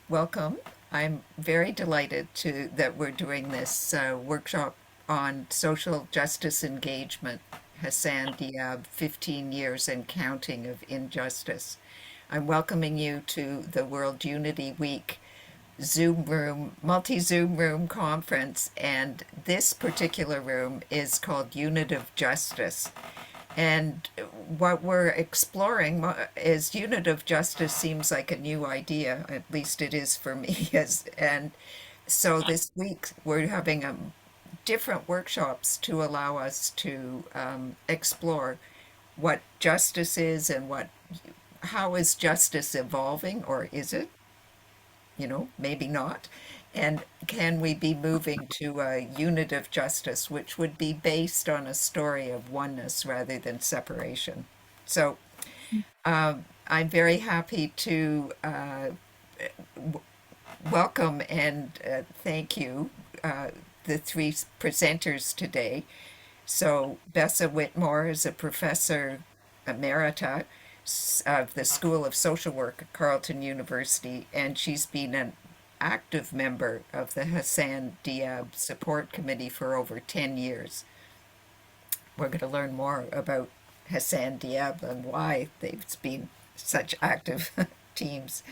Welcome. I'm very delighted that we're doing this workshop on social justice engagement, Hassan Diab, 15 years and counting of injustice. I'm welcoming you to the World Unity Week Zoom room, multi-Zoom room conference, and this particular room is called Unitive Justice. And what we're exploring is unitive justice seems like a new idea, at least it is for me. And so this week we're having different workshops to allow us to explore what justice is and how is justice evolving, or is it? Maybe not. And can we be moving to a unitive justice, which would be based on a story of oneness rather than separation? So I'm very happy to welcome and thank you, the three presenters today. So Bessa Whitmore is a professor emerita of the School of Social Work at Carleton University, and she's been an active member of the Hassan Diab Support Committee for over 10 years. We're going to learn more about Hassan Diab and why they've been such active teams.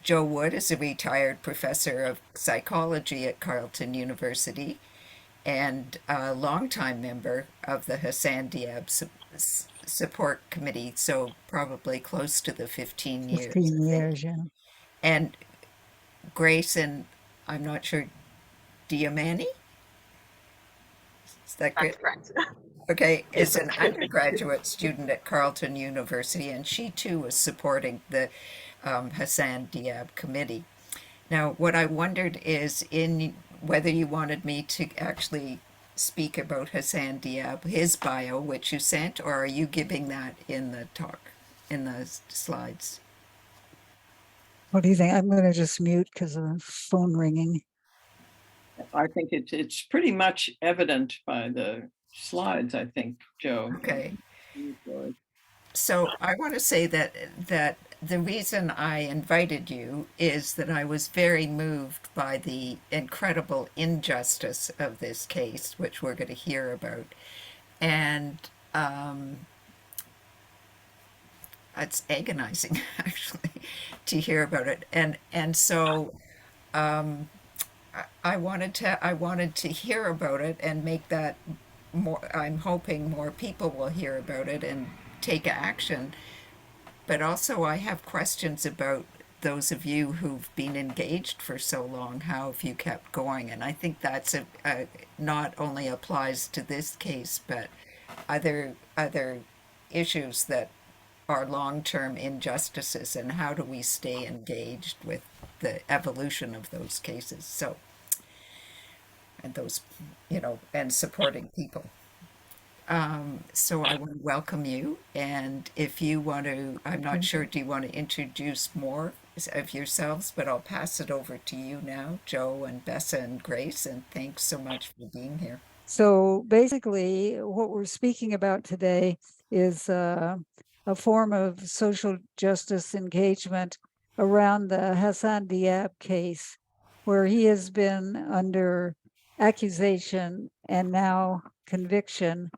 Joe Wood is a retired professor of psychology at Carleton University and a longtime member of the Hassan Diab Support Committee, so probably close to the 15 years, 15 I think. years, yeah. And Grace, and I'm not sure, Diamani? Is that That's good? correct. Okay, Yes, is an that's good. undergraduate student at Carleton University, and she too was supporting the Hassan Diab committee. Now, what I wondered is in whether you wanted me to actually speak about Hassan Diab, his bio, which you sent, or are you giving that in the talk, in the slides? What do you think? I'm going to just mute because of the phone ringing. I think it's pretty much evident by the slides, I think, Joe. Okay. So I want to say that the reason I invited you is that I was very moved by the incredible injustice of this case, which we're going to hear about, and it's agonizing actually to hear about it. And so I wanted to hear about it and make that more. I'm hoping more people will hear about it and take action. But also, I have questions about those of you who've been engaged for so long. How have you kept going? And I think that's not only applies to this case, but other issues that are long-term injustices, and how do we stay engaged with the evolution of those cases? So, and those, and supporting people. So I want to welcome you, and if you want to, I'm not Okay. sure, do you want to introduce more of yourselves? But I'll pass it over to you now, Joe and Bessa and Grace, and thanks so much for being here. So basically, what we're speaking about today is a form of social justice engagement around the Hassan Diab case, where he has been under accusation and now conviction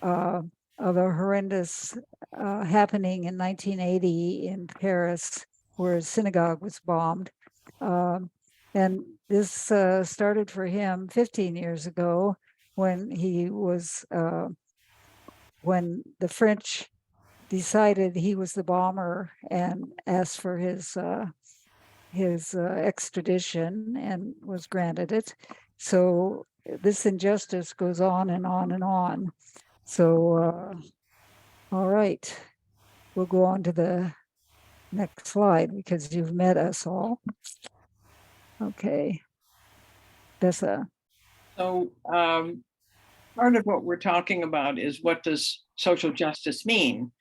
uh, of a horrendous happening in 1980 in Paris, where a synagogue was bombed. Um, and this started for him 15 years ago when when the French decided he was the bomber and asked for his extradition and was granted it. So this injustice goes on and on and on. So, all right, we'll go on to the next slide because you've met us all. Okay, Bessa. So part of what we're talking about is, what does social justice mean?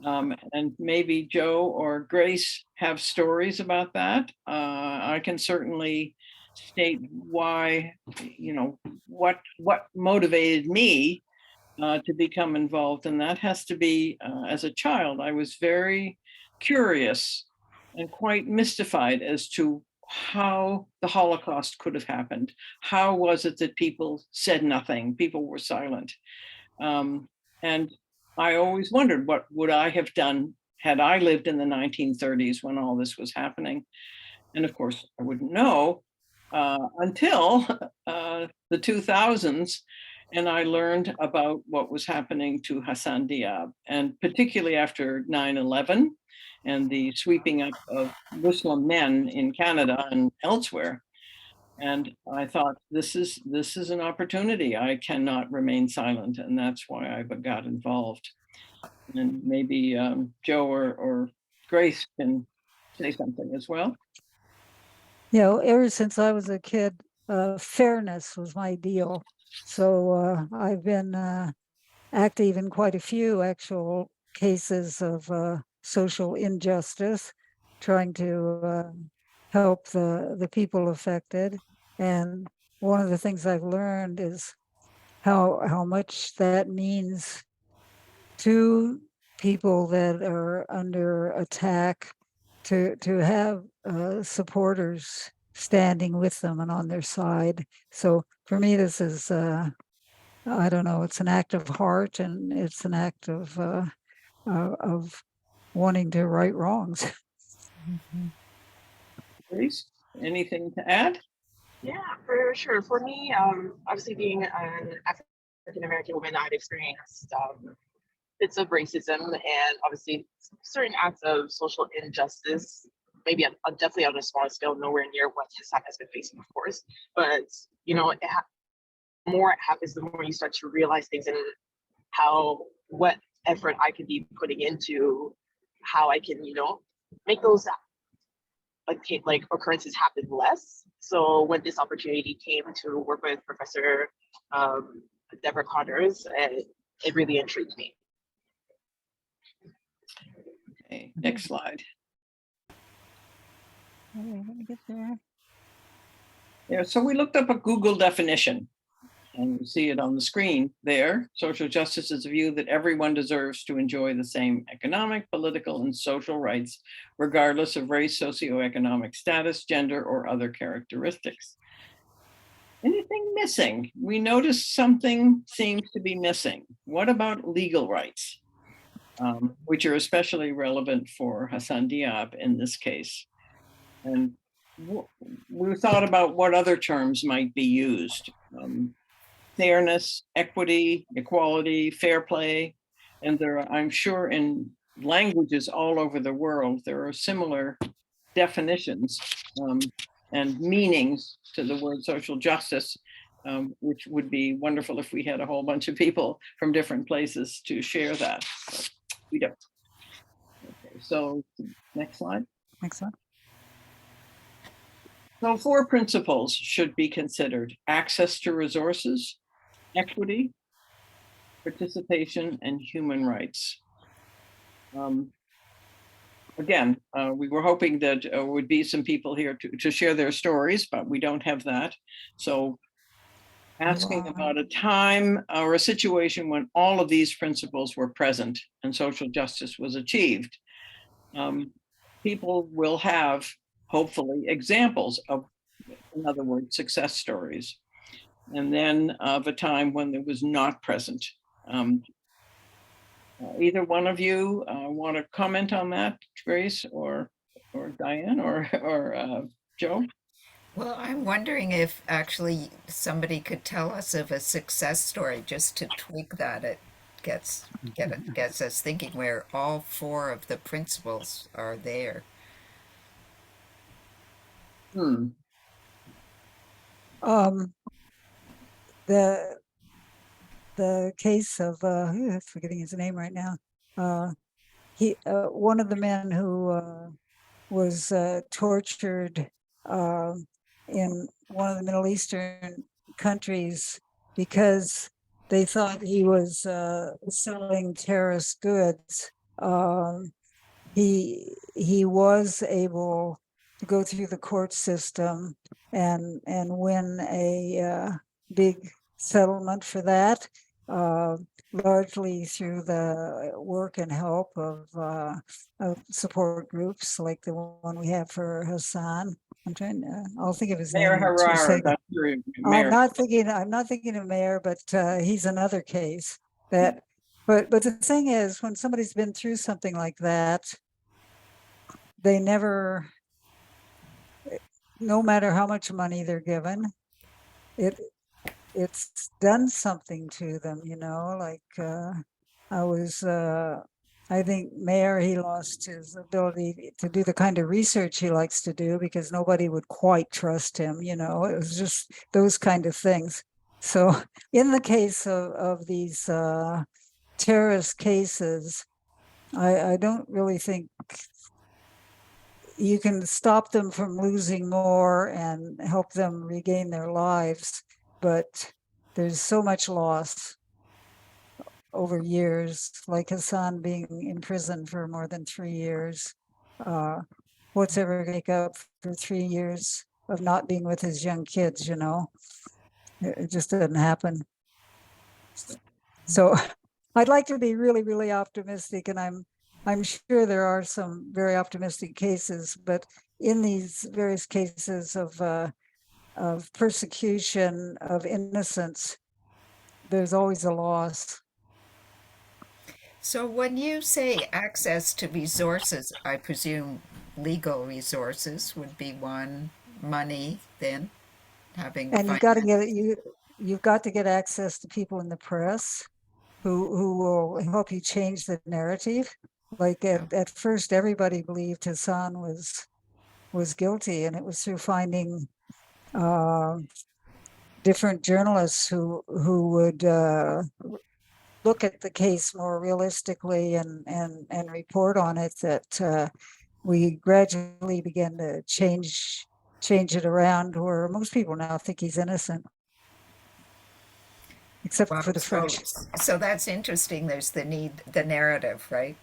And maybe Joe or Grace have stories about that. I can certainly state why, what motivated me to become involved, and that has to be as a child. I was very curious and quite mystified as to how the Holocaust could have happened. How was it that people said nothing? People were silent. And I always wondered, what would I have done had I lived in the 1930s when all this was happening? And of course, I wouldn't know until the 2000s. And I learned about what was happening to Hassan Diab, and particularly after 9/11 and the sweeping up of Muslim men in Canada and elsewhere. And I thought, this is an opportunity. I cannot remain silent, and that's why I got involved. And maybe Joe or Grace can say something as well. You know, ever since I was a kid, fairness was my deal. So I've been active in quite a few actual cases of social injustice, trying to help the people affected. And one of the things I've learned is how much that means to people that are under attack, to have supporters standing with them and on their side. So for me, this is I don't know, it's an act of heart, and it's an act of wanting to right wrongs. Grace, anything to add? Yeah, for sure. For me, obviously being an African American woman, I've experienced bits of racism and obviously certain acts of social injustice. Maybe definitely on a smaller scale, nowhere near what Hassan has been facing, of course. But you know, more it happens, the more you start to realize things and what effort I could be putting into how I can, make those like occurrences happen less. So when this opportunity came to work with Professor Deborah Connors, it really intrigued me. Okay, next slide. Let me get there. Yeah, so we looked up a Google definition, and you see it on the screen there. Social justice is a view that everyone deserves to enjoy the same economic, political, and social rights, regardless of race, socioeconomic status, gender, or other characteristics. Anything missing? We noticed something seems to be missing. What about legal rights, which are especially relevant for Hassan Diab in this case? And we thought about what other terms might be used. Fairness, equity, equality, fair play. And there are, I'm sure in languages all over the world, there are similar definitions and meanings to the word social justice, which would be wonderful if we had a whole bunch of people from different places to share that. But we don't. Okay, so next slide. Next one. So 4 principles should be considered: access to resources, equity, participation, and human rights. Again, we were hoping that would be some people here to share their stories, but we don't have that. So asking about a time or a situation when all of these principles were present and social justice was achieved. People will have, hopefully, examples of, in other words, success stories. And then of a time when there was not present. Either one of you want to comment on that, Grace or Diane or Joe? Well, I'm wondering if actually somebody could tell us of a success story just to tweak that. It gets us thinking where all 4 of the principles are there. The case of forgetting his name right now. He one of the men who was tortured in one of the Middle Eastern countries because they thought he was selling terrorist goods. He was able to go through the court system and win a big settlement for that. largely through the work and help of support groups like the one we have for Hassan. I'll think of his Mayor name in 2 Harrar, seconds. that's your I'm mayor. not thinking of Mayor, but he's another case that, but the thing is, when somebody's been through something like that, they never, no matter how much money they're given, it's done something to them, like I think Mayor, he lost his ability to do the kind of research he likes to do because nobody would quite trust him, it was just those kind of things. So in the case of these terrorist cases, I don't really think you can stop them from losing more and help them regain their lives, but there's so much loss over years, like Hassan being in prison for more than 3 years. What's ever make up for 3 years of not being with his young kids, It just doesn't happen. So I'd like to be really, really optimistic, and I'm sure there are some very optimistic cases, but in these various cases of persecution of innocence, there's always a loss. So when you say access to resources, I presume legal resources would be one, money then, having And finance. you've got to get access to people in the press who will help you change the narrative. Like at first, everybody believed Hassan was guilty, and it was through finding uh, different journalists who would look at the case more realistically and report on it that we gradually began to change it around where most people now think he's innocent, except Wow, for the French. so that's interesting. There's the narrative, right?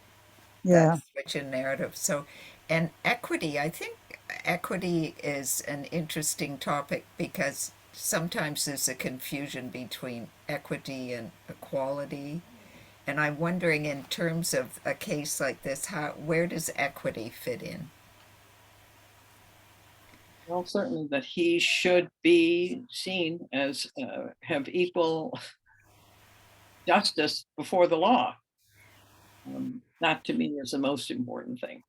That Yeah. switch in narrative. So, and equity, I think equity is an interesting topic because sometimes there's a confusion between equity and equality. And I'm wondering, in terms of a case like this, where does equity fit in? Well, certainly that he should be seen as have equal justice before the law. That to me is the most important thing.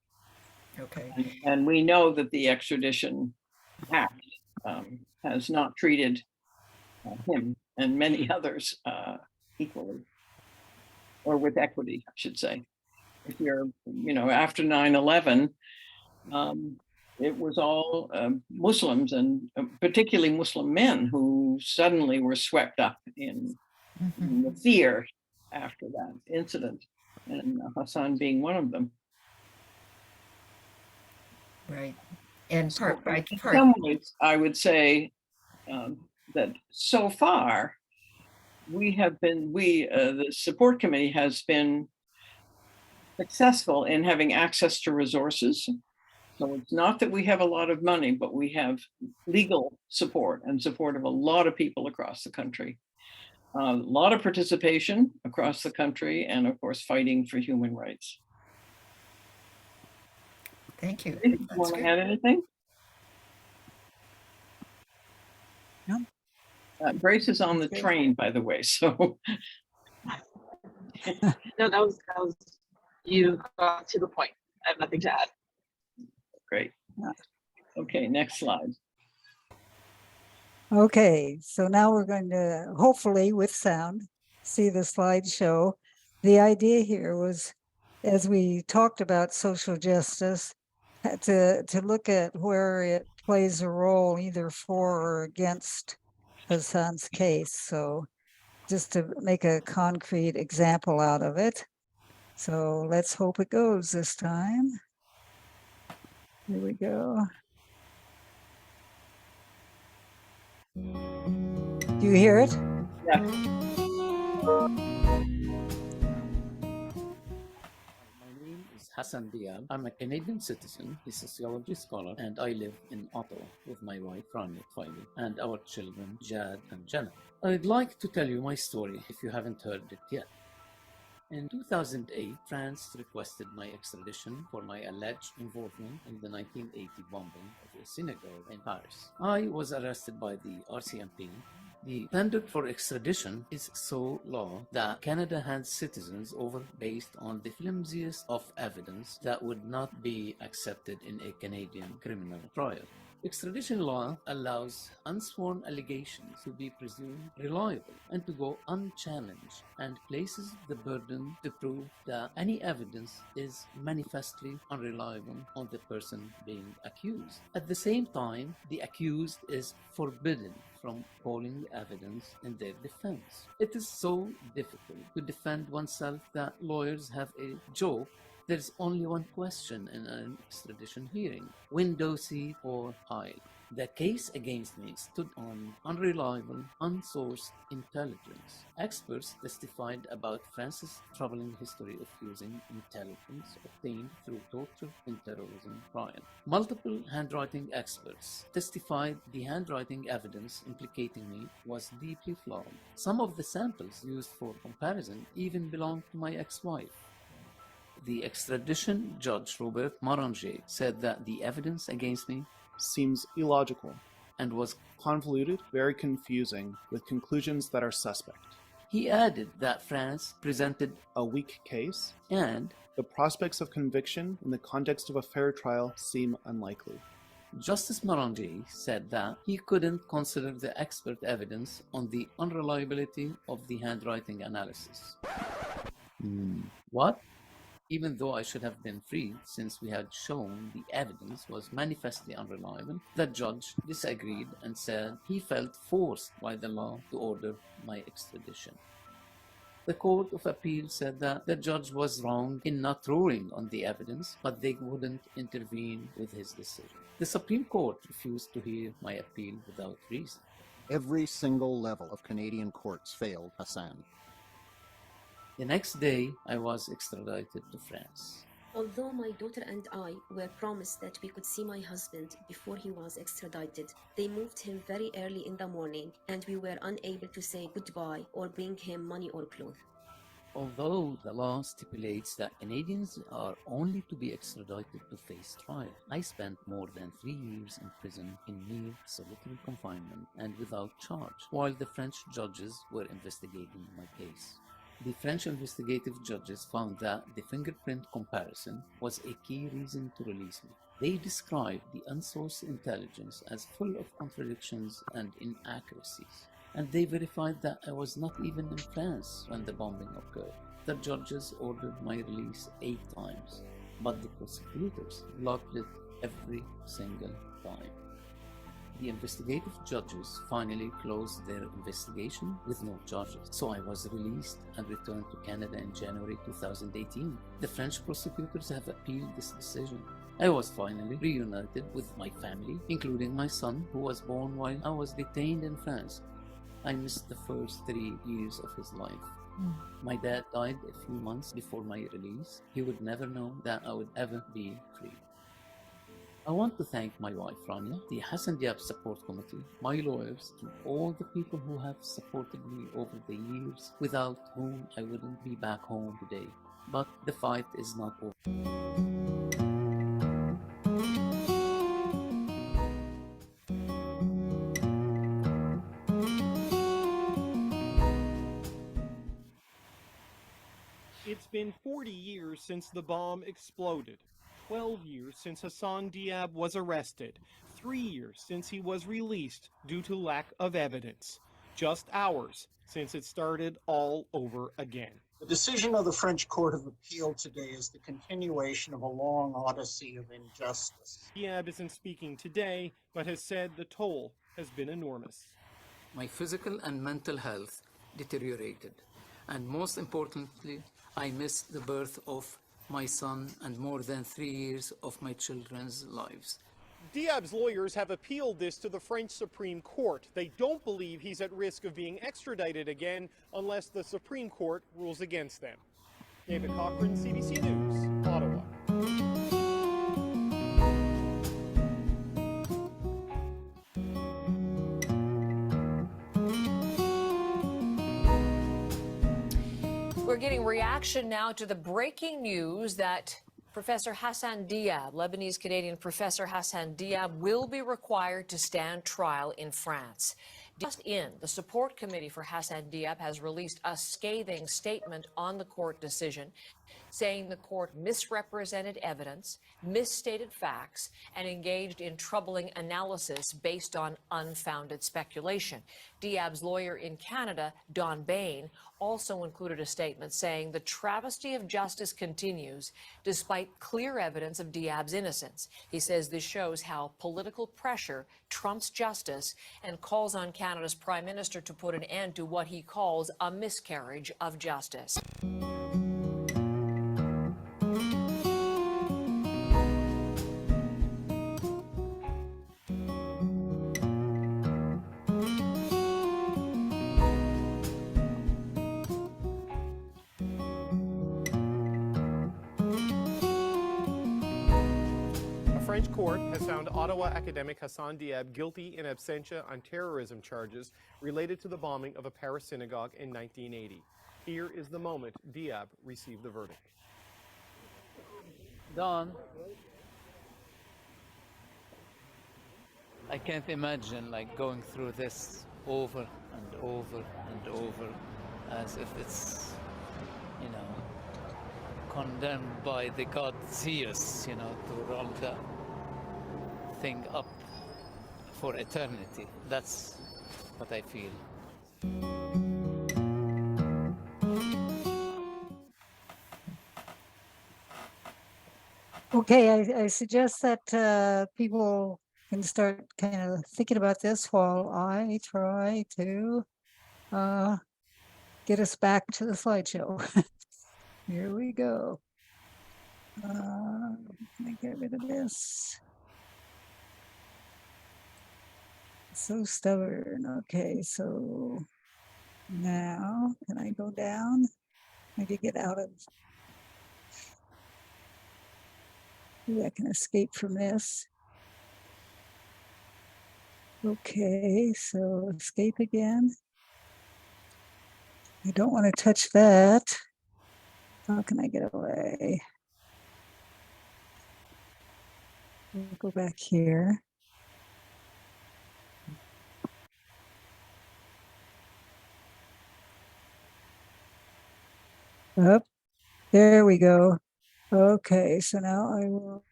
Okay. And we know that the extradition act has not treated him and many others equally, or with equity, I should say. If you're, after 9/11, it was all Muslims, and particularly Muslim men, who suddenly were swept up in the fear after that incident, and Hassan being one of them. Right. And So part by in part, some ways, I would say that so far the support committee has been successful in having access to resources. So it's not that we have a lot of money, but we have legal support and support of a lot of people across the country. A lot of participation across the country, and of course, fighting for human rights. thank you. You That's want to good. add anything? No. Grace is on the Okay. train, by the way, so. No, that was you got to the point. I have nothing to add. Great. Okay, next slide. Okay, so now we're going to, hopefully with sound, see the slideshow. The idea here was, as we talked about social justice, to look at where it plays a role either for or against Hassan's case. So just to make a concrete example out of it. So let's hope it goes this time. Here we go. Do you hear it? Yeah. My name is Hassan Diab. I'm a Canadian citizen, a sociology scholar, and I live in Ottawa with my wife, Rania Tfaili, and our children, Jad and Jenna. I'd like to tell you my story if you haven't heard it yet. In 2008, France requested my extradition for my alleged involvement in the 1980 bombing of a synagogue in Paris. I was arrested by the RCMP. The standard for extradition is so low that Canada hands citizens over based on the flimsiest of evidence that would not be accepted in a Canadian criminal trial. Extradition law allows unsworn allegations to be presumed reliable and to go unchallenged, and places the burden to prove that any evidence is manifestly unreliable on the person being accused. At the same time, the accused is forbidden from calling evidence in their defense. It is so difficult to defend oneself that lawyers have a joke. There's only one question in an extradition hearing: window seat or aisle. The case against me stood on unreliable, unsourced intelligence. Experts testified about France's troubling history of using intelligence obtained through torture in terrorism trial. Multiple handwriting experts testified the handwriting evidence implicating me was deeply flawed. Some of the samples used for comparison even belonged to my ex-wife. The extradition judge, Robert Moranger, said that the evidence against me seems illogical and was convoluted, very confusing, with conclusions that are suspect. He added that France presented A weak case, and the prospects of conviction in the context of a fair trial seem unlikely. Justice Moranger said that he couldn't consider the expert evidence on the unreliability of the handwriting analysis. What? Even though I should have been freed since we had shown the evidence was manifestly unreliable, the judge disagreed and said he felt forced by the law to order my extradition. The Court of Appeal said that the judge was wrong in not ruling on the evidence, but they wouldn't intervene with his decision. The Supreme Court refused to hear my appeal without reason. Every single level of Canadian courts failed Hassan. The next day, I was extradited to France. Although my daughter and I were promised that we could see my husband before he was extradited, they moved him very early in the morning and we were unable to say goodbye or bring him money or clothes. Although the law stipulates that Canadians are only to be extradited to face trial, I spent more than 3 years in prison in mere solitary confinement and without charge, while the French judges were investigating my case. The French investigative judges found that the fingerprint comparison was a key reason to release me. They described the unsourced intelligence as full of contradictions and inaccuracies, and they verified that I was not even in France when the bombing occurred. The judges ordered my release 8 times, but the prosecutors blocked it every single time. The investigative judges finally closed their investigation with no charges, so I was released and returned to Canada in January 2018. The French prosecutors have appealed this decision. I was finally reunited with my family, including my son, who was born while I was detained in France. I missed the first 3 years of his life. My dad died a few months before my release. He would never know that I would ever be free. I want to thank my wife Rania, the Hassan Diab Support Committee, my lawyers, and all the people who have supported me over the years, without whom I wouldn't be back home today. But the fight is not over. It's been 40 years since the bomb exploded, 12 years since Hassan Diab was arrested, 3 years since he was released due to lack of evidence, just hours since it started all over again. The decision of the French Court of Appeal today is the continuation of a long odyssey of injustice. Diab isn't speaking today, but has said the toll has been enormous. My physical and mental health deteriorated, and most importantly, I missed the birth of my son and more than 3 years of my children's lives. Diab's lawyers have appealed this to the French Supreme Court. They don't believe he's at risk of being extradited again unless the Supreme Court rules against them. David Cochran, CBC News, Ottawa. We're getting reaction now to the breaking news that Professor Hassan Diab, Lebanese-Canadian Professor Hassan Diab, will be required to stand trial in France. Just in, the support committee for Hassan Diab has released a scathing statement on the court decision, saying the court misrepresented evidence, misstated facts, and engaged in troubling analysis based on unfounded speculation. Diab's lawyer in Canada, Don Bain, also included a statement saying the travesty of justice continues despite clear evidence of Diab's innocence. He says this shows how political pressure trumps justice and calls on Canada's Prime Minister to put an end to what he calls a miscarriage of justice. A French court has found Ottawa academic Hassan Diab guilty in absentia on terrorism charges related to the bombing of a Paris synagogue in 1980. Here is the moment Diab received the verdict. Don, I can't imagine like going through this over and over and over as if it's, you know, condemned by the god Zeus, you know, to roll the thing up for eternity. That's what I feel. Okay, I suggest that people can start kind of thinking about this while I try to get us back to the slideshow. Here we go. Can I get rid of this? So stubborn. Okay, so now can I go down? Maybe get out of. Maybe I can escape from this. Okay, so escape again. I don't want to touch that. How can I get away? We'll go back here. Up, there we go. Okay, so now I will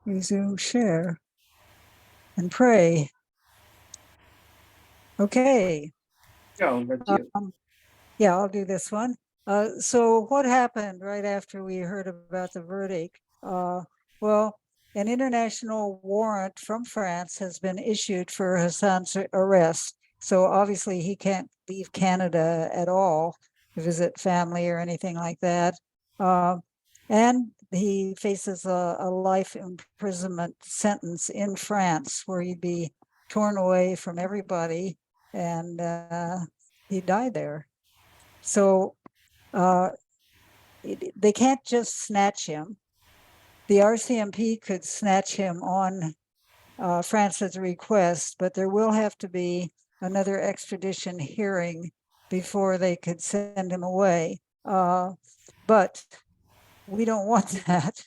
resume share and pray. Okay. Joe, that's you. Yeah, I'll do this one. So what happened right after we heard about the verdict? Well, an international warrant from France has been issued for Hassan's arrest. So obviously he can't leave Canada at all to visit family or anything like that. And he faces a life imprisonment sentence in France where he'd be torn away from everybody and he died there. So they can't just snatch him. The RCMP could snatch him on France's request, but there will have to be another extradition hearing before they could send him away. But we don't want that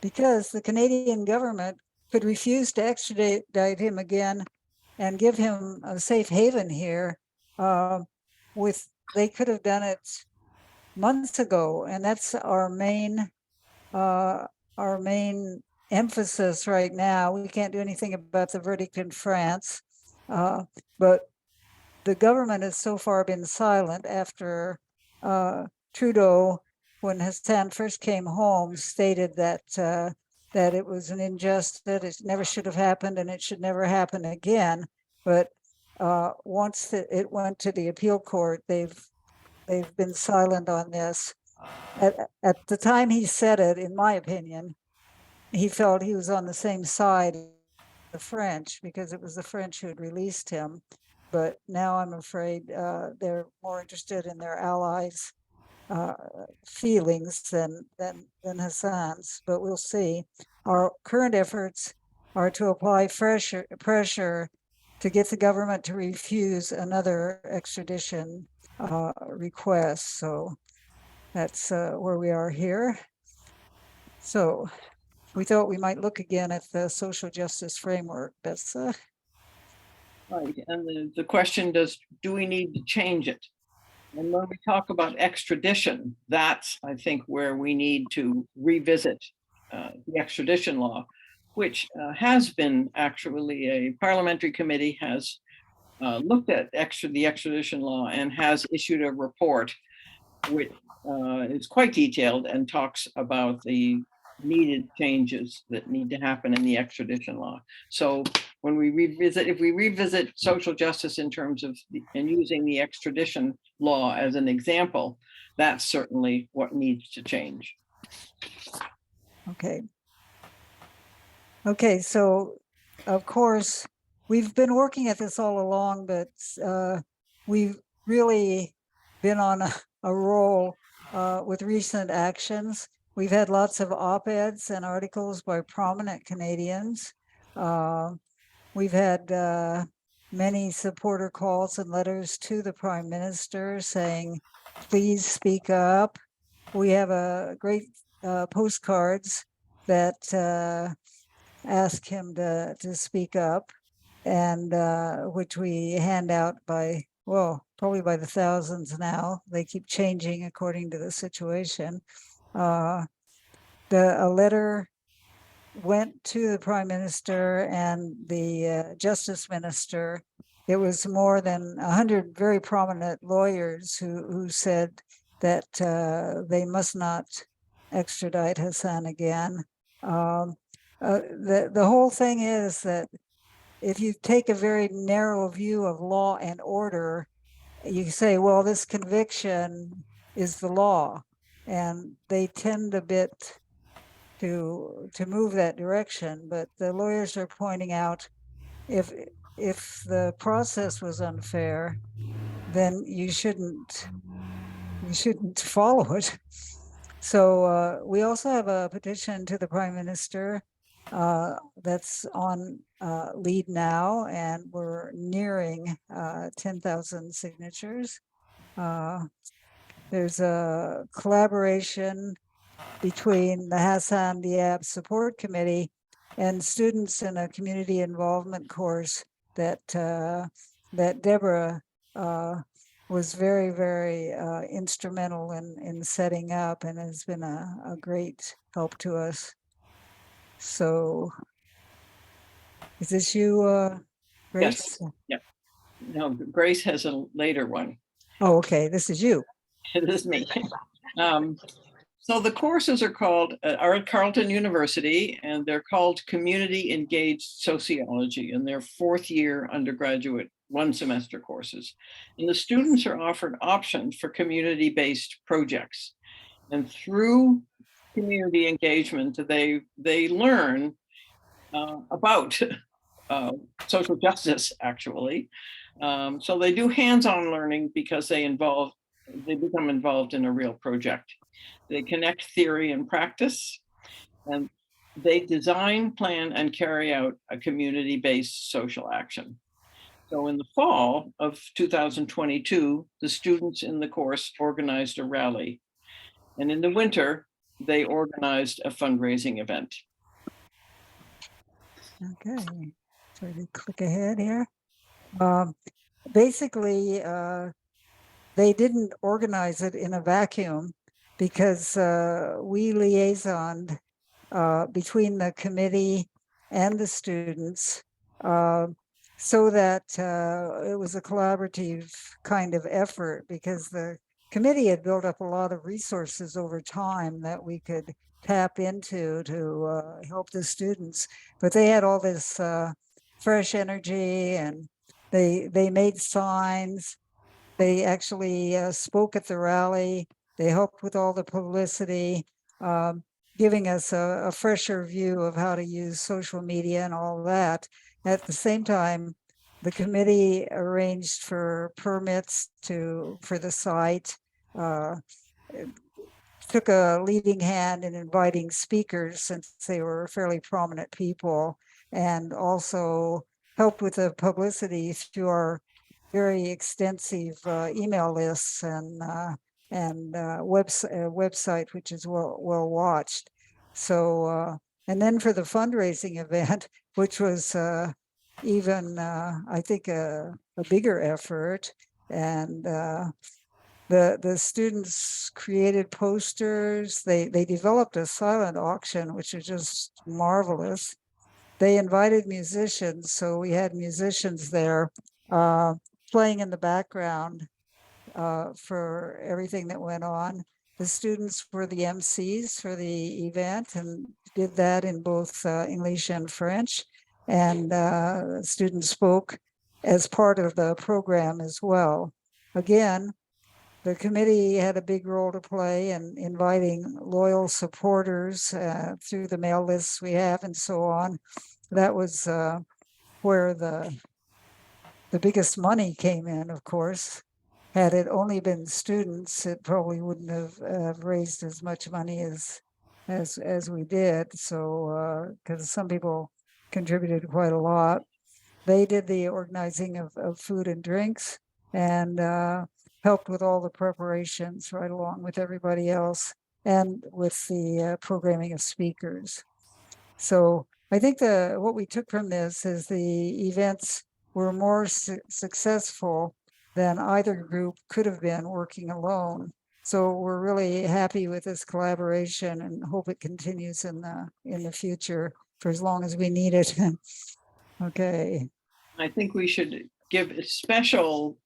because the Canadian government could refuse to extradite him again and give him a safe haven here. They could have done it months ago, and that's our main emphasis right now. We can't do anything about the verdict in France, but the government has so far been silent after Trudeau, when Hassan first came home, stated that that it was an injustice, it never should have happened, and it should never happen again. But once it went to the appeal court, they've been silent on this. At the time he said it, in my opinion, he felt he was on the same side of the French because it was the French who had released him. But now I'm afraid they're more interested in their allies' feelings than Hassan's. But we'll see. Our current efforts are to apply pressure to get the government to refuse another extradition request. So that's where we are here. So we thought we might look again at the social justice framework. That's Right, and the question do we need to change it? And when we talk about extradition, that's, I think, where we need to revisit the extradition law, which has been actually a parliamentary committee has looked at the extradition law and has issued a report which is quite detailed and talks about the needed changes that need to happen in the extradition law. So when we revisit, if we revisit social justice in terms of and using the extradition law as an example, that's certainly what needs to change. okay. Okay, so of course, we've been working at this all along, but we've really been on a roll with recent actions. We've had lots of op-eds and articles by prominent Canadians. We've had many supporter calls and letters to the Prime Minister saying, please speak up. We have a great postcards that ask him to speak up, and which we hand out by, well, probably by the thousands now. They keep changing according to the situation. A letter went to the Prime Minister and the Justice Minister. It was more than 100 very prominent lawyers who said that they must not extradite Hassan again. The whole thing is that if you take a very narrow view of law and order, you say, well, this conviction is the law, and they tend a bit to move that direction. But the lawyers are pointing out, if the process was unfair, then you shouldn't follow it. So we also have a petition to the Prime Minister that's on lead now, and we're nearing 10,000 signatures. There's a collaboration between the Hassan Diab Support Committee and students in a community involvement course that that Deborah was very, very instrumental in setting up, and has been a great help to us. So is this you, Grace? Yes. Yeah. No, Grace has a later one. Oh, okay. This is you. It is me. So the courses are at Carleton University, and they're called Community Engaged Sociology, and they're fourth year undergraduate 1 semester courses. And the students are offered options for community-based projects. And through community engagement, they learn about social justice, actually. So they do hands-on learning because they become involved in a real project. They connect theory and practice, and they design, plan, and carry out a community-based social action. So in the fall of 2022, the students in the course organized a rally. And in the winter, they organized a fundraising event. Okay, so we click ahead here. Basically, they didn't organize it in a vacuum, because we liaisoned between the committee and the students, so that it was a collaborative kind of effort, because the committee had built up a lot of resources over time that we could tap into to help the students. But they had all this fresh energy, and they made signs. They actually spoke at the rally. They helped with all the publicity, giving us a fresher view of how to use social media and all that. At the same time, the committee arranged for permits for the site, took a leading hand in inviting speakers, since they were fairly prominent people, and also helped with the publicity through our very extensive email lists and and website, which is well watched. So, and then for the fundraising event, which was even, I think, a bigger effort, and the students created posters. They developed a silent auction, which is just marvelous. They invited musicians, so we had musicians there playing in the background for everything that went on. The students were the MCs for the event and did that in both English and French. And students spoke as part of the program as well. Again, the committee had a big role to play in inviting loyal supporters through the mail lists we have and so on. That was where the biggest money came in, of course. Had it only been students, it probably wouldn't have raised as much money as we did. So, because some people contributed quite a lot. They did the organizing of food and drinks and helped with all the preparations right along with everybody else and with the programming of speakers. So I think what we took from this is the events were more successful than either group could have been working alone. So we're really happy with this collaboration and hope it continues in the future for as long as we need it. Okay. I think we should give a special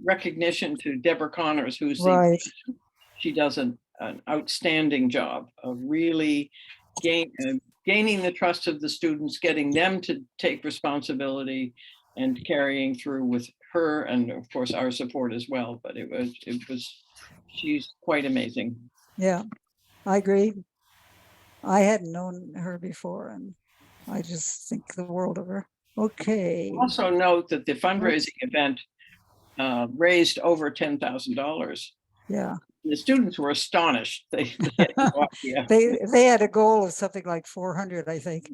recognition to Deborah Connors, who's right. She does an outstanding job of really gaining the trust of the students, getting them to take responsibility and carrying through with her and of course our support as well. But she's quite amazing. Yeah, I agree. I hadn't known her before and I just think the world of her. Okay. Also note that the fundraising event raised over $10,000. Yeah. The students were astonished. They had no idea. they had a goal of something like 400, I think,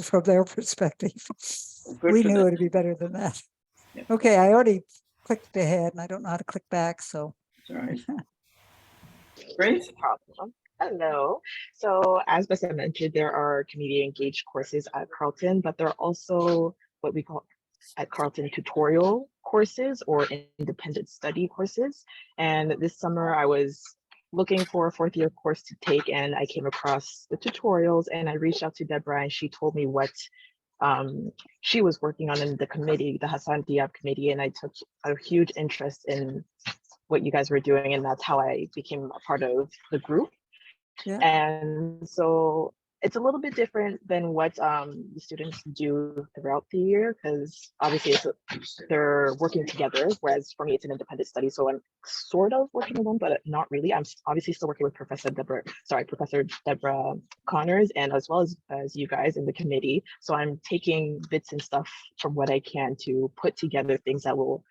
from their perspective. We knew it'd be better than that. Yeah. Okay, I already clicked ahead and I don't know how to click back, so. All right. Great. Problem. Hello. So as Bessa mentioned, there are community engaged courses at Carleton, but there are also what we call at Carleton tutorial courses or independent study courses. And this summer I was looking for a fourth year course to take and I came across the tutorials and I reached out to Deborah and she told me what she was working on in the committee, the Hassan Diab committee, and I took a huge interest in what you guys were doing and that's how I became a part of the group. Yeah. And so it's a little bit different than what the students do throughout the year because obviously they're working together, whereas for me it's an independent study. So I'm sort of working alone, but not really. I'm obviously still working with Professor Deborah Connors and as well as you guys in the committee. So I'm taking bits and stuff from what I can to put together things that will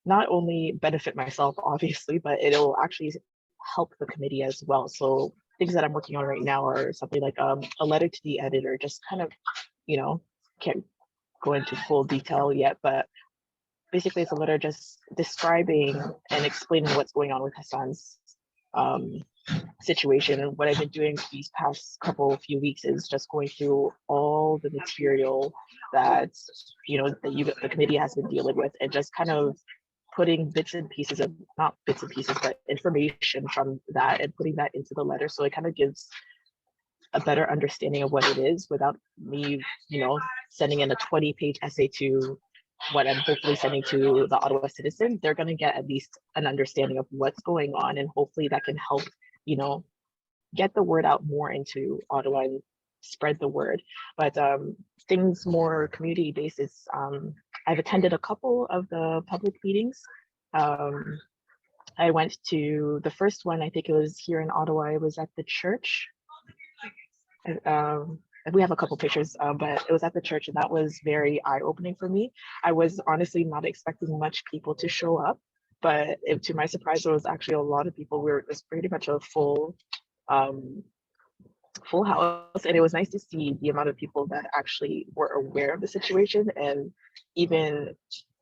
not only benefit myself, obviously, but it'll actually help the committee as well. So things that I'm working on right now are something like a letter to the editor, just kind of, can't go into full detail yet, but basically it's a letter just describing and explaining what's going on with Hassan's situation. And what I've been doing these past few weeks is just going through all the material that, the committee has been dealing with and just kind of putting bits and pieces of, not bits and pieces, but information from that and putting that into the letter. So it kind of gives a better understanding of what it is without me, sending in a 20-page essay to what I'm hopefully sending to the Ottawa Citizen. They're going to get at least an understanding of what's going on. And hopefully that can help, get the word out more into Ottawa and spread the word. But things more community based is, I've attended a couple of the public meetings. I went to the first one, I think it was here in Ottawa, it was at the church. We have a couple pictures, but it was at the church and that was very eye-opening for me. I was honestly not expecting much people to show up, but to my surprise, there was actually a lot of people. It was pretty much a full house, and it was nice to see the amount of people that actually were aware of the situation and even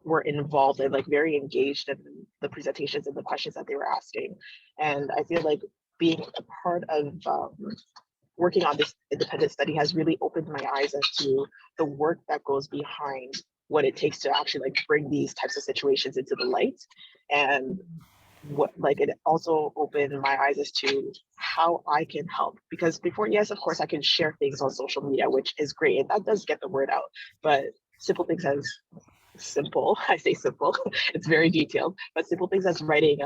were involved and like very engaged in the presentations and the questions that they were asking. And I feel like being a part of working on this independent study has really opened my eyes as to the work that goes behind what it takes to actually like bring these types of situations into the light. And what like it also opened my eyes as to how I can help, because before, yes, of course I can share things on social media, which is great and that does get the word out, but simple things as simple, I say simple, it's very detailed, but simple things as writing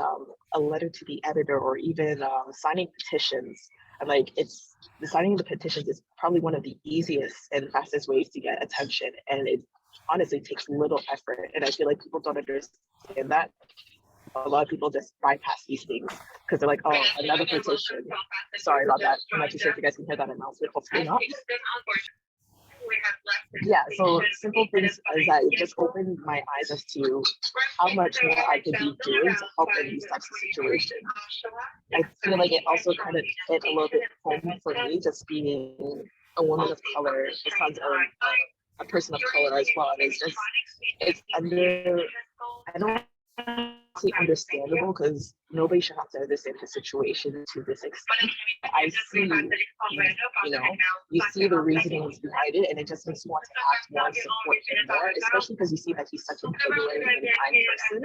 a letter to the editor, or even signing petitions. And like it's the signing the petitions is probably one of the easiest and fastest ways to get attention, and it honestly takes little effort. And I feel like people don't understand that. A lot of people just bypass these things because they're like, oh, another petition. Sorry about that. I'm not too sure if you guys can hear that announcement. Hopefully not. Yeah, so simple things is that it just opened my eyes as to how much more I could be doing to help in these types of situations. I feel like it also kind of hit a little bit home for me, just being a woman of color, the sons of a person of color as well. And it's under, I don't see understandable because nobody should have to understand the situation to this extent. I see, you see the reasonings behind it, and it just makes you want to act more and support him more, especially because you see that he's such a genuine and kind person.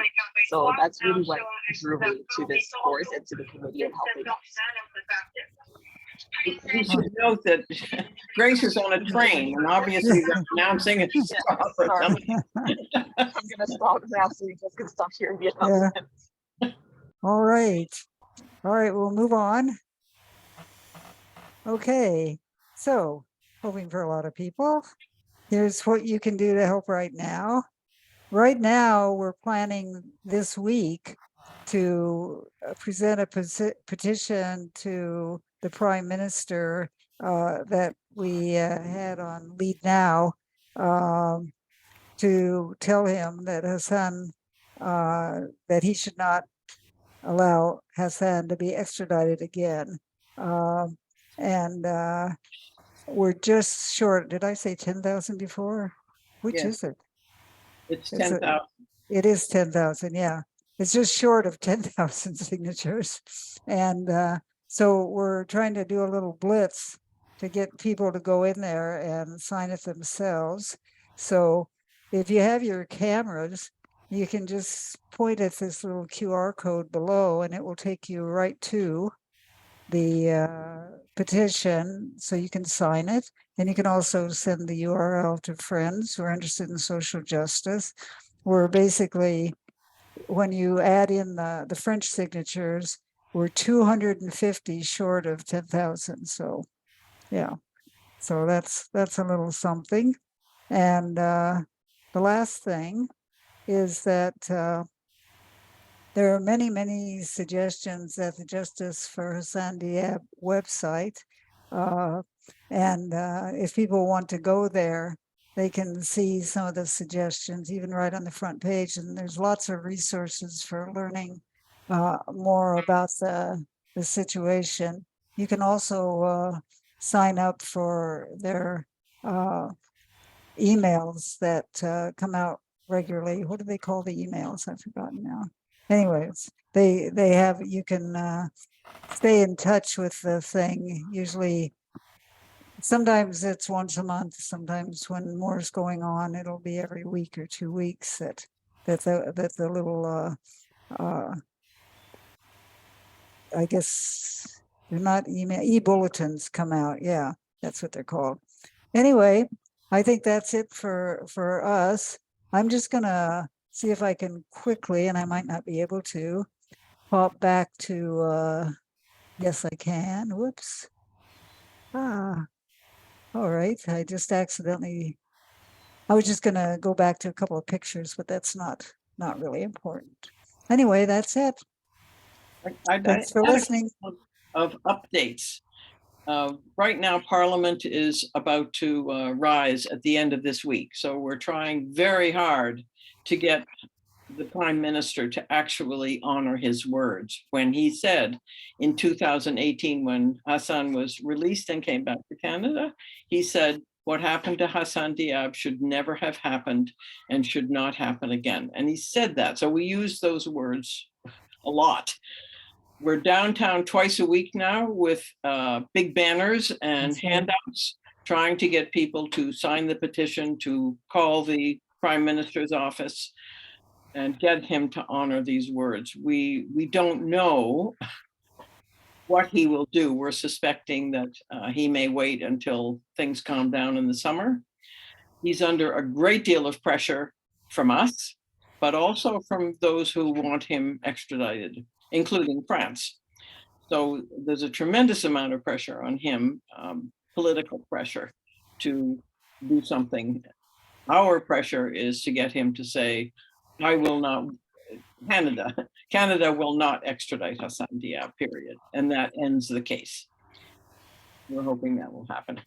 So that's really what drew me to this course and to the committee and helping us. You should note that Grace is on a train and obviously they're announcing it. Sorry. I'm gonna stop now so you guys can stop hearing the announcements. All right. All right, we'll move on. Okay, so hoping for a lot of people. Here's what you can do to help right now. Right now, we're planning this week to present a petition to the Prime Minister that we had on Lead Now to tell him that Hassan, that he should not allow Hassan to be extradited again. And we're just short, did I say 10,000 before? Which Yes. is it? It's It's 10,000. It is 10,000, yeah. It's just short of 10,000 signatures. And so we're trying to do a little blitz to get people to go in there and sign it themselves. So if you have your cameras, you can just point at this little QR code below and it will take you right to the petition so you can sign it. And you can also send the URL to friends who are interested in social justice. We're basically, when you add in the French signatures, we're 250 short of 10,000. So yeah, so that's a little something. And the last thing is that there are many, many suggestions at the Justice for Hassan Diab website. And if people want to go there, they can see some of the suggestions, even right on the front page. And there's lots of resources for learning more about the situation. You can also sign up for their emails that come out regularly. What do they call the emails? I've forgotten now. Anyways, they have, you can stay in touch with the thing. Usually, sometimes it's once a month. Sometimes when more is going on, it'll be every week or 2 weeks that the little I guess they're not email, e-bulletins come out. Yeah, that's what they're called. Anyway, I think that's it for us. I'm just gonna see if I can quickly, and I might not be able to, pop back to, yes, I can. Whoops. All right. I just accidentally, I was just gonna go back to a couple of pictures, but that's not really important. Anyway, that's it. Thanks for listening. Of updates. Right now, Parliament is about to rise at the end of this week. So we're trying very hard to get the Prime Minister to actually honor his words. When he said in 2018, when Hassan was released and came back to Canada, he said, what happened to Hassan Diab should never have happened and should not happen again. And he said that. So we use those words a lot. We're downtown twice a week now with big banners and handouts, trying to get people to sign the petition, to call the Prime Minister's office and get him to honor these words. We don't know what he will do. We're suspecting that he may wait until things calm down in the summer. He's under a great deal of pressure from us, but also from those who want him extradited, including France. So there's a tremendous amount of pressure on him, political pressure, to do something. Our pressure is to get him to say, I will not, Canada will not extradite Hassan Diab, period. And that ends the case. We're hoping that will happen.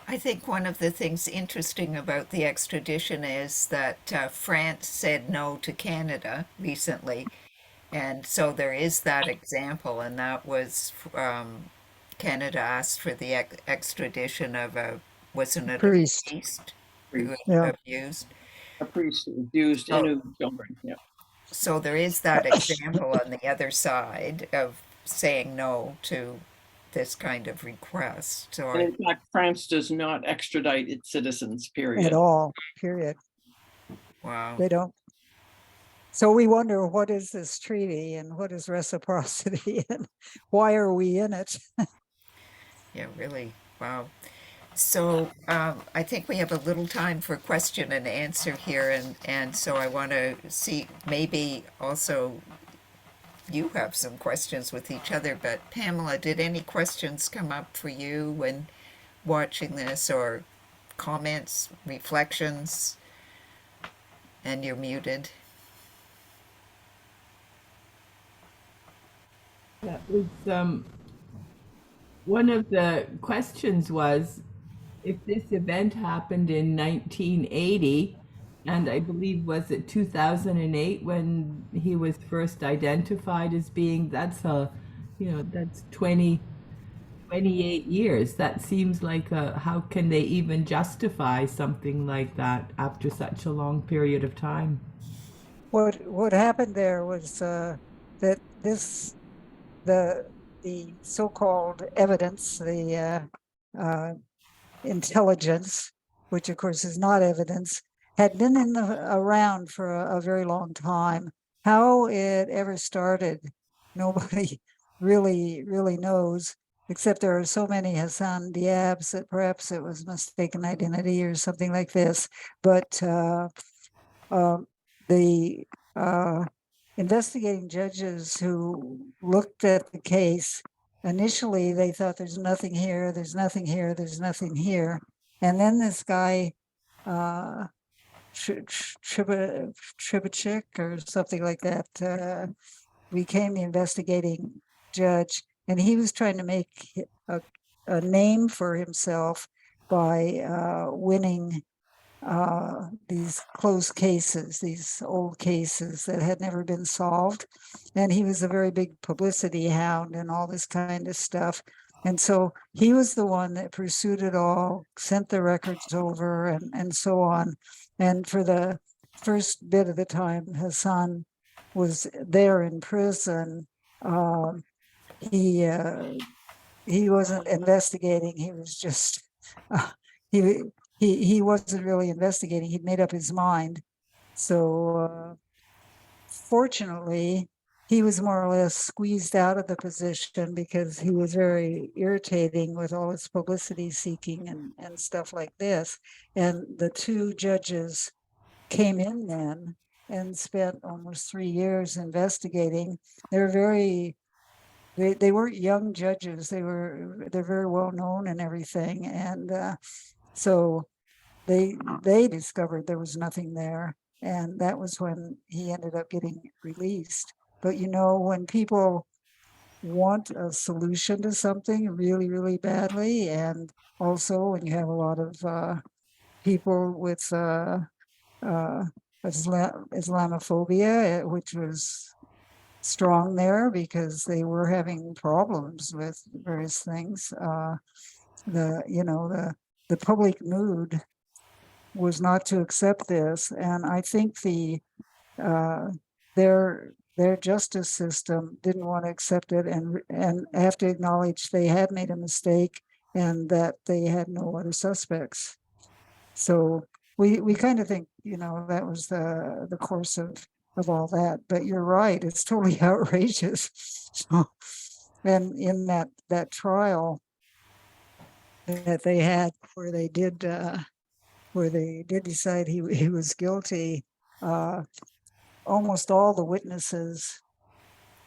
I think one of the things interesting about the extradition is that France said no to Canada recently. And so there is that example, and that was Canada asked for the extradition of wasn't it a Priest. priest who was Yeah. abused? A priest abused innocent children, yeah. So there is that example on the other side of saying no to this kind of request. So And in fact, France does not extradite its citizens, period. At all, period. Wow. They don't. So we wonder, what is this treaty and what is reciprocity and why are we in it? Yeah, really. Wow. So I think we have a little time for question and answer here, and so I want to see, maybe also you have some questions with each other, but Pamela, did any questions come up for you when watching this, or comments, reflections? And you're muted. That was one of the questions was, if this event happened in 1980, and I believe was it 2008 when he was first identified as being, that's that's 28 years. That seems like how can they even justify something like that after such a long period of time? What happened there was that the so-called evidence, the intelligence, which of course is not evidence, had been around for a very long time. How it ever started, nobody really knows, except there are so many Hassan Diabs that perhaps it was mistaken identity or something like this. But the investigating judges who looked at the case, initially they thought there's nothing here, there's nothing here, there's nothing here. And then this guy, Tribachik or something like that, became the investigating judge. And he was trying to make a name for himself by winning these closed cases, these old cases that had never been solved. And he was a very big publicity hound and all this kind of stuff. And so he was the one that pursued it all, sent the records over and so on. And for the first bit of the time Hassan was there in prison, he wasn't investigating. He was just, he wasn't really investigating. He'd made up his mind. So fortunately, he was more or less squeezed out of the position because he was very irritating with all his publicity seeking and stuff like this. And the two judges came in then and spent almost 3 years investigating. They're they weren't young judges. They're very well known and everything. And so they discovered there was nothing there. And that was when he ended up getting released. But when people want a solution to something really, really badly, and also when you have a lot of people with Islamophobia, which was strong there because they were having problems with various things. the public mood was not to accept this. And I think uh, their justice system didn't want to accept it and have to acknowledge they had made a mistake and that they had no other suspects. So we kind of think, that was the course of all that. But you're right, it's totally outrageous. So, and in that trial that they had where they did decide he was guilty, almost all the witnesses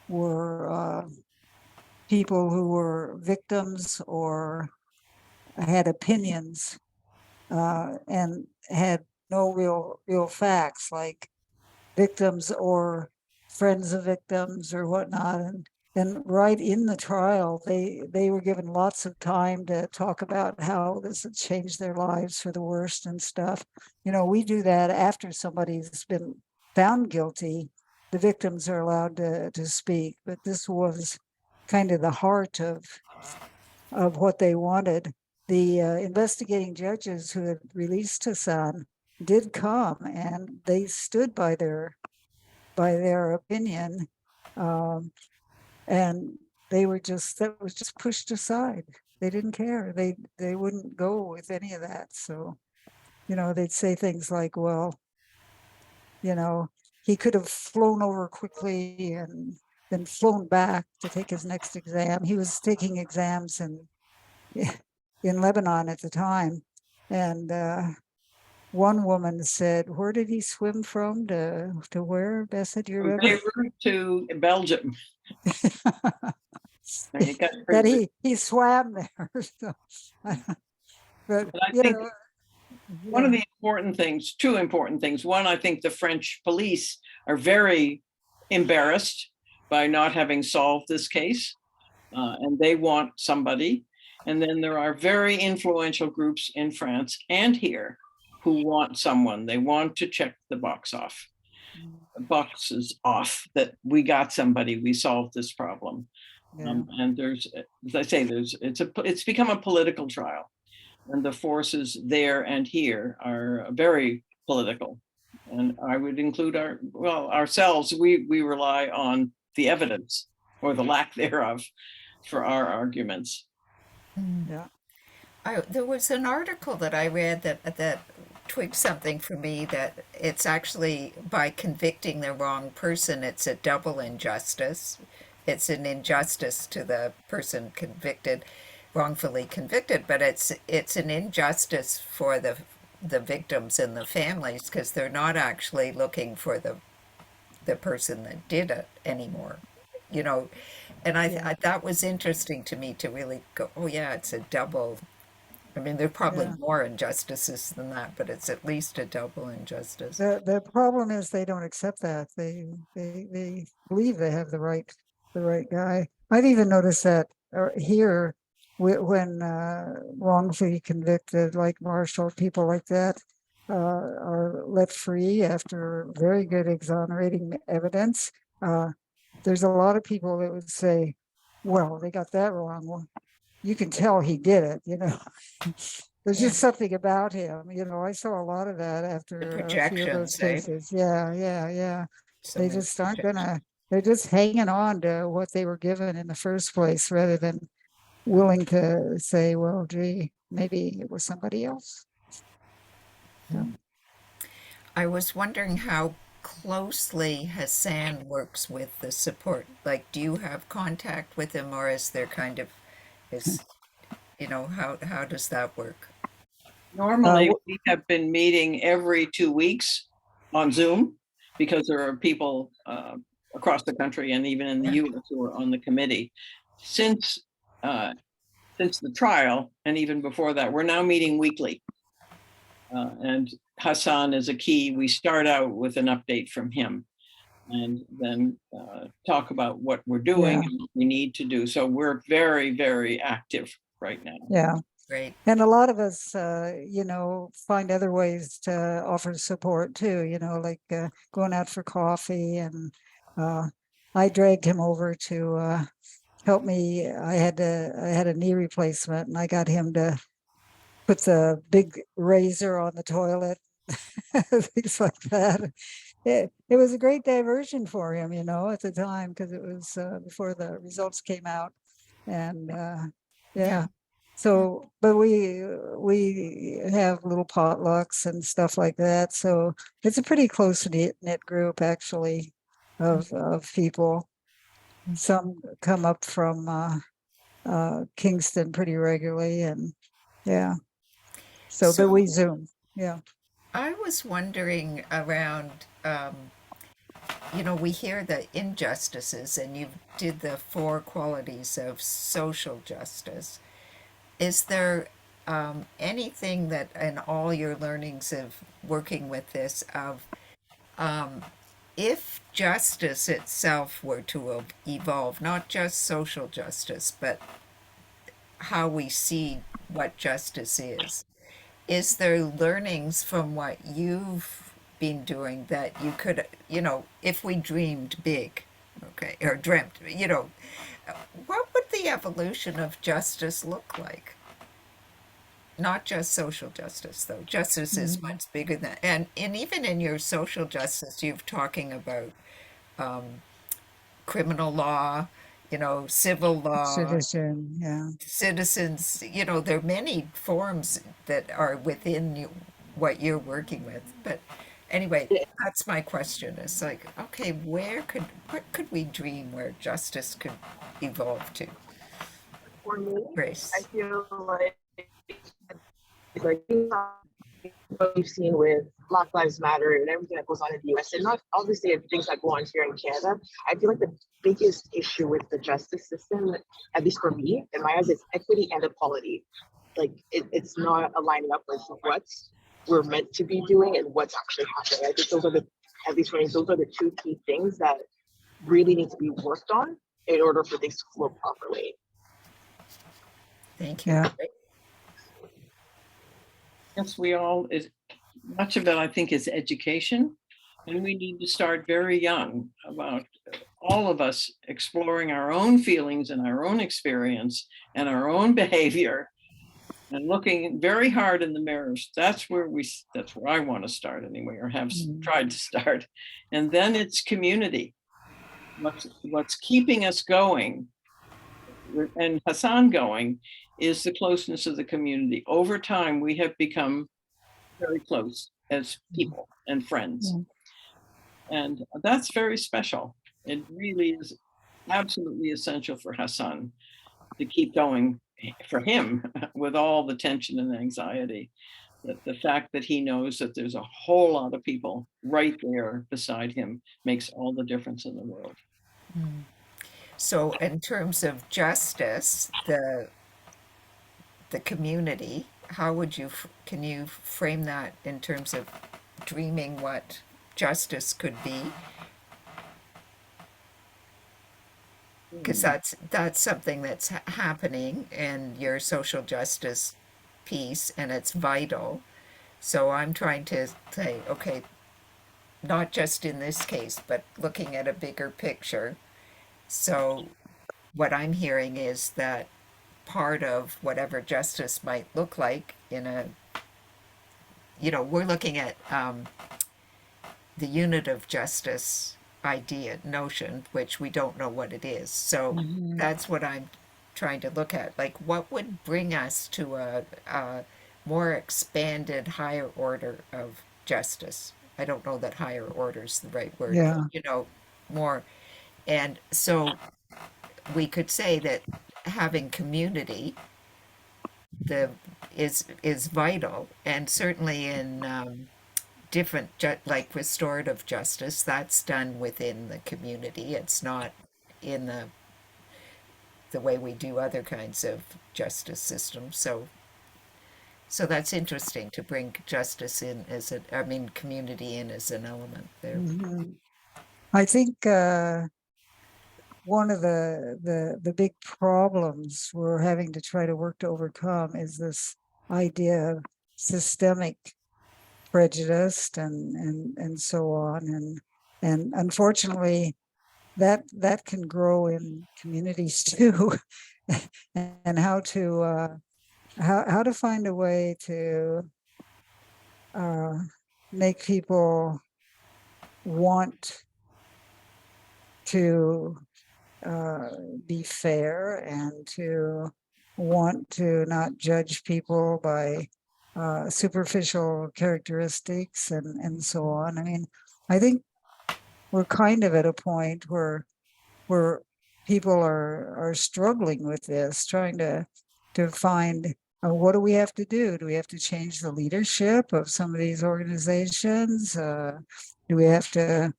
were people who were victims or had opinions and had no real facts, like victims or friends of victims or whatnot. And right in the trial, they were given lots of time to talk about how this had changed their lives for the worst and stuff. We do that after somebody's been found guilty. The victims are allowed to speak, but this was kind of the heart of what they wanted. The investigating judges who had released Hassan did come, and they stood by their opinion, and that was just pushed aside. They didn't care. They wouldn't go with any of that. So, they'd say things like, well, he could have flown over quickly and then flown back to take his next exam. He was taking exams in Lebanon at the time. And one woman said, where did he swim from to where? Bessa, do you From remember? Beirut to Belgium. That he swam there. So, but I think one of the important things, two important things. One, I think the French police are very embarrassed by not having solved this case, and they want somebody. And then there are very influential groups in France and here who want someone. They want to check the boxes off that we got somebody, we solved this problem. Yeah. And there's, as I say, it's become a political trial, and the forces there and here are very political. And I would include ourselves. We rely on the evidence or the lack thereof for our arguments. Yeah. There was an article that I read that twigged something for me, that it's actually by convicting the wrong person, it's a double injustice. It's an injustice to the person convicted, wrongfully convicted, but it's an injustice for the victims and the families, because they're not actually looking for the person that did it anymore. And that was interesting to me, to really go, oh yeah, it's a double. I mean, there are probably more injustices than that, but it's at least a double injustice. The problem is they don't accept that. They believe they have the right guy. I've even noticed that here, when wrongfully convicted, like Marshall, people like that are let free after very good exonerating evidence. There's a lot of people that would say, well, they got that wrong. Well, you can tell he did it, There's just something about him, I saw a lot of that after a few of those cases. Yeah. They just aren't they're just hanging on to what they were given in the first place, rather than willing to say, well, gee, maybe it was somebody else. Yeah. I was wondering how closely Hassan works with the support. Like, do you have contact with him, or is there kind of, how does that work? Normally, we have been meeting every 2 weeks on Zoom, because there are people across the country and even in the US who are on the committee. Since the trial, and even before that, we're now meeting weekly. And Hassan is a key. We start out with an update from him, and then talk about what we're doing and what we need to do. So we're very, very active right now. Yeah. Great. And a lot of us, find other ways to offer support too, like going out for coffee. And I dragged him over to helped me. I had a knee replacement, and I got him to put the big razor on the toilet, things like that. It was a great diversion for him, at the time, because it was before the results came out. And yeah. So, but we have little potlucks and stuff like that. So it's a pretty close knit group, actually, of people. Some come up from Kingston pretty regularly, and yeah. So, but we Zoom. Yeah. I was wondering around, we hear the injustices, and you did the 4 qualities of social justice. Is there anything that in all your learnings of working with this, of if justice itself were to evolve, not just social justice, but how we see what justice is there learnings from what you've been doing that you could, if we dreamed big, okay, or dreamt, what would the evolution of justice look like? Not just social justice, though. Justice is much bigger than, and even in your social justice, you're talking about criminal law, civil law, Citizen, yeah. citizens, there are many forms that are within what you're working with. But anyway, that's my question. It's like, okay, what could we dream where justice could evolve to? For me, Grace. I feel like what we've seen with Black Lives Matter and everything that goes on in the US, and not obviously things that go on here in Canada. I feel like the biggest issue with the justice system, at least for me, in my eyes, is equity and equality. Like it's not aligning up with what we're meant to be doing and what's actually happening. I think those are at least for me, those are the 2 key things that really need to be worked on in order for things to flow properly. Thank you. Yeah. Yes, much of it, I think, is education. And we need to start very young about all of us exploring our own feelings and our own experience and our own behavior and looking very hard in the mirrors. That's where I want to start anyway, or have tried to start. And then it's community. What's keeping us going and Hassan going is the closeness of the community. Over time, we have become very close as people and friends. And that's very special. It really is absolutely essential for Hassan to keep going, for him, with all the tension and anxiety. The fact that he knows that there's a whole lot of people right there beside him makes all the difference in the world. So in terms of justice, the community, can you frame that in terms of dreaming what justice could be? Because that's something that's happening in your social justice piece, and it's vital. So I'm trying to say, okay, not just in this case, but looking at a bigger picture. So what I'm hearing is that part of whatever justice might look like we're looking at the unitive justice notion, which we don't know what it is. So that's what I'm trying to look at. Like, what would bring us to a more expanded, higher order of justice? I don't know that higher order is the right word, but, more. And so we could say that having community is vital, and certainly in different like restorative justice, that's done within the community. It's not in the way we do other kinds of justice systems. So that's interesting to bring justice in community in as an element there. I think one of the big problems we're having to try to work to overcome is this idea of systemic prejudice and so on. And unfortunately, that can grow in communities too, and how to find a way to make people want to be fair and to want to not judge people by superficial characteristics and so on. I mean, I think we're kind of at a point where people are struggling with this, trying to find what do we have to do? Do we have to change the leadership of some of these organizations? Do we have to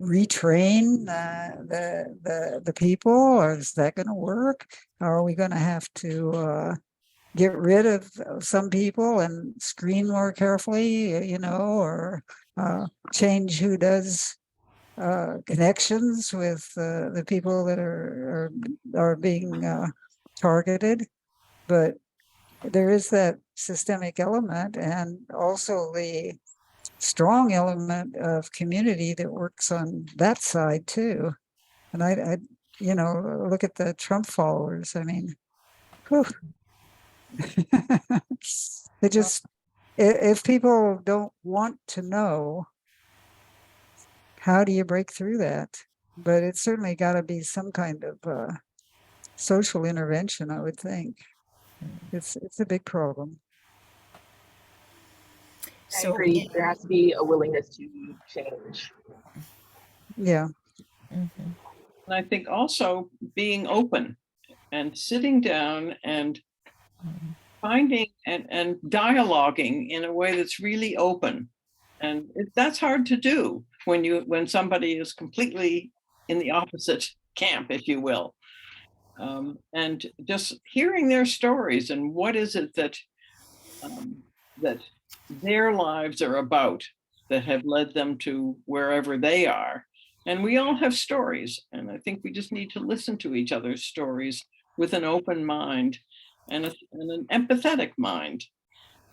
retrain the people, or is that going to work? Are we going to have to get rid of some people and screen more carefully, or change who does connections with the people that are being targeted? But there is that systemic element, and also the strong element of community that works on that side too. And I look at the Trump followers. I mean, whew. They just, if people don't want to know, how do you break through that? But it's certainly got to be some kind of social intervention, I would think. It's a big problem. I agree. There has to be a willingness to change. Yeah. And I think also being open and sitting down and finding and dialoguing in a way that's really open. And that's hard to do when somebody is completely in the opposite camp, if you will. And just hearing their stories and what is it that their lives are about that have led them to wherever they are. And we all have stories, and I think we just need to listen to each other's stories with an open mind and an empathetic mind.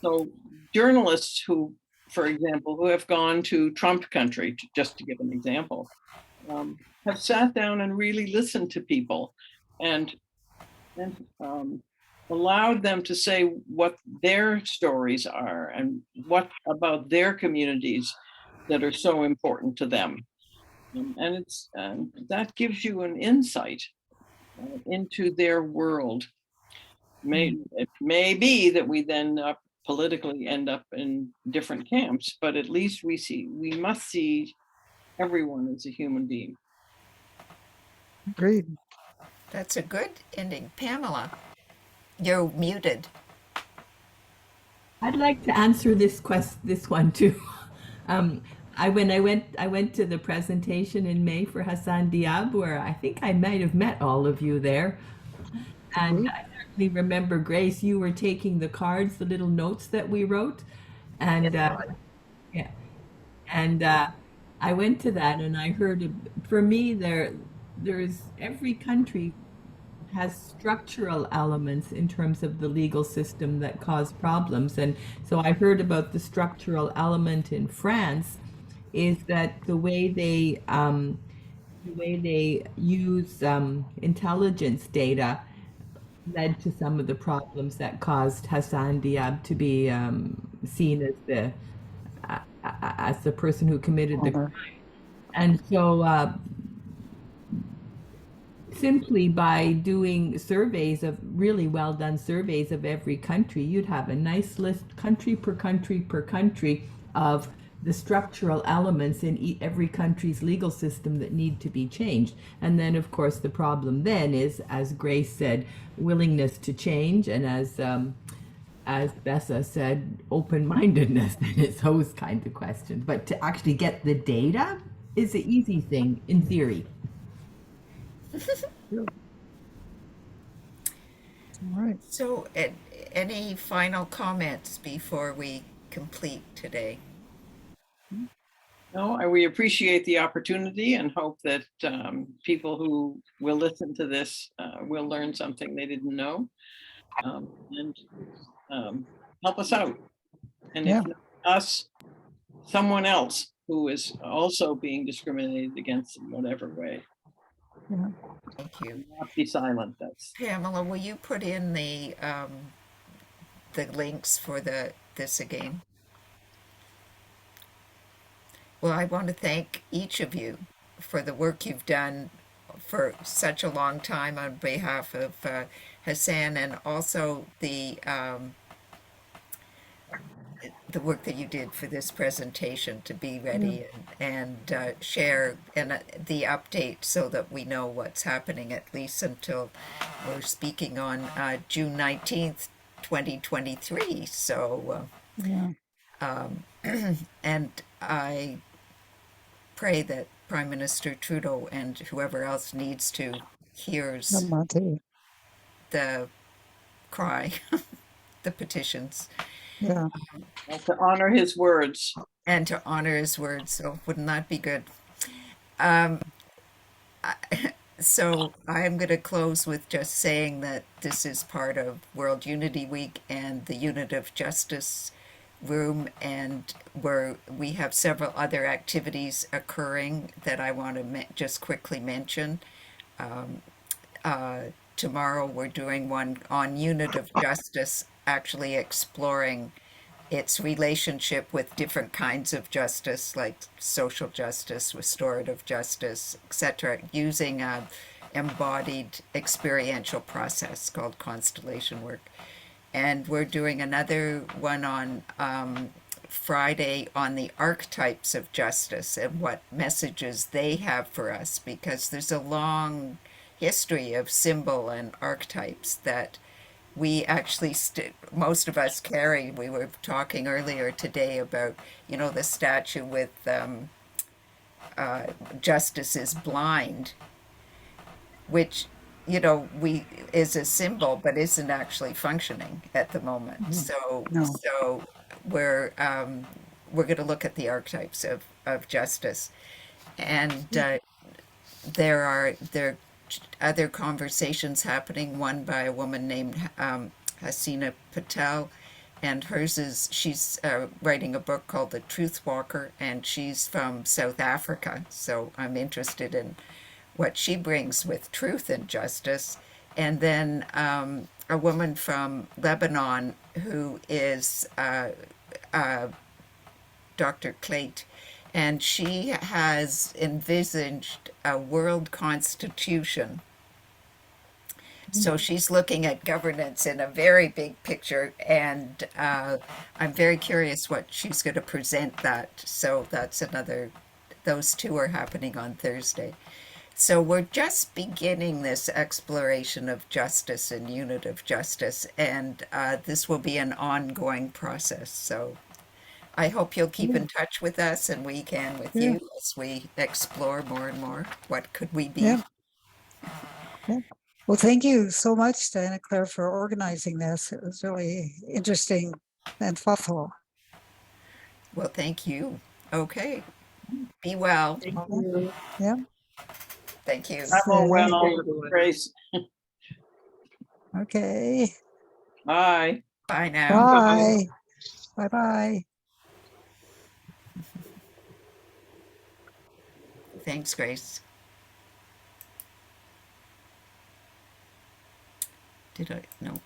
So journalists who, for example, who have gone to Trump country, just to give an example, have sat down and really listened to people and allowed them to say what their stories are and what about their communities that are so important to them. And that gives you an insight into their world. It may be that we then politically end up in different camps, but at least we must see everyone as a human being. Agreed. That's a good ending. Pamela, you're muted. I'd like to answer this one too. I went to the presentation in May for Hassan Diab, where I think I might have met all of you there. And I certainly remember, Grace, you were taking the cards, the little notes that we wrote. And yeah. And I went to that and I heard, for me, there's every country has structural elements in terms of the legal system that cause problems. And so I heard about the structural element in France is that the way they use intelligence data led to some of the problems that caused Hassan Diab to be seen as the person who committed the crime. And so simply by doing surveys of really well done surveys of every country, you'd have a nice list, country per country per country, of the structural elements in every country's legal system that need to be changed. And then, of course, the problem then is, as Grace said, willingness to change, and as Bessa said, open-mindedness. And it's those kinds of questions. But to actually get the data is the easy thing in theory. All right. So, any final comments before we complete today? No, we appreciate the opportunity and hope that people who will listen to this will learn something they didn't know, and help us out. And if not us, someone else who is also being discriminated against in whatever way. Yeah. Thank you. Not be silent. That's Pamela, will you put in the links for this again? Well, I want to thank each of you for the work you've done for such a long time on behalf of Hassan, and also the work that you did for this presentation to be ready and share the update so that we know what's happening, at least until we're speaking on June 19th, 2023. So, Yeah. and I pray that Prime Minister Trudeau and whoever else needs to hears the cry, the petitions. Yeah. and to honor his words. And to honor his words. So wouldn't that be good? So I'm going to close with just saying that this is part of World Unity Week and the Unitive Justice room, and we have several other activities occurring that I want to just quickly mention. Tomorrow we're doing one on Unitive Justice, actually exploring its relationship with different kinds of justice, like social justice, restorative justice, etc., using a embodied experiential process called constellation work. And we're doing another one on Friday on the archetypes of justice and what messages they have for us, because there's a long history of symbol and archetypes that we actually most of us carry. We were talking earlier today about, the statue with justice is blind, which, we is a symbol but isn't actually functioning at the moment. So we're going to look at the archetypes of justice, and there are other conversations happening, one by a woman named Hasina Patel, and she's writing a book called The Truth Walker, and she's from South Africa, so I'm interested in what she brings with truth and justice. And then a woman from Lebanon who is Dr. Clate, and she has envisaged a world constitution. So she's looking at governance in a very big picture, and I'm very curious what she's going to present that. So those two are happening on Thursday. So we're just beginning this exploration of justice and unitive justice, and this will be an ongoing process. So I hope you'll keep in touch with us, and we can with you as we explore more and more. What could we be? Yeah. Well, thank you so much, Diana Claire, for organizing this. It was really interesting and thoughtful. Well, thank you. Okay. Be well. Thank you. Yeah. Thank you. Travel well, Grace. Okay. Bye. Bye now. Bye. Bye-bye. Thanks, Grace. Did I? No.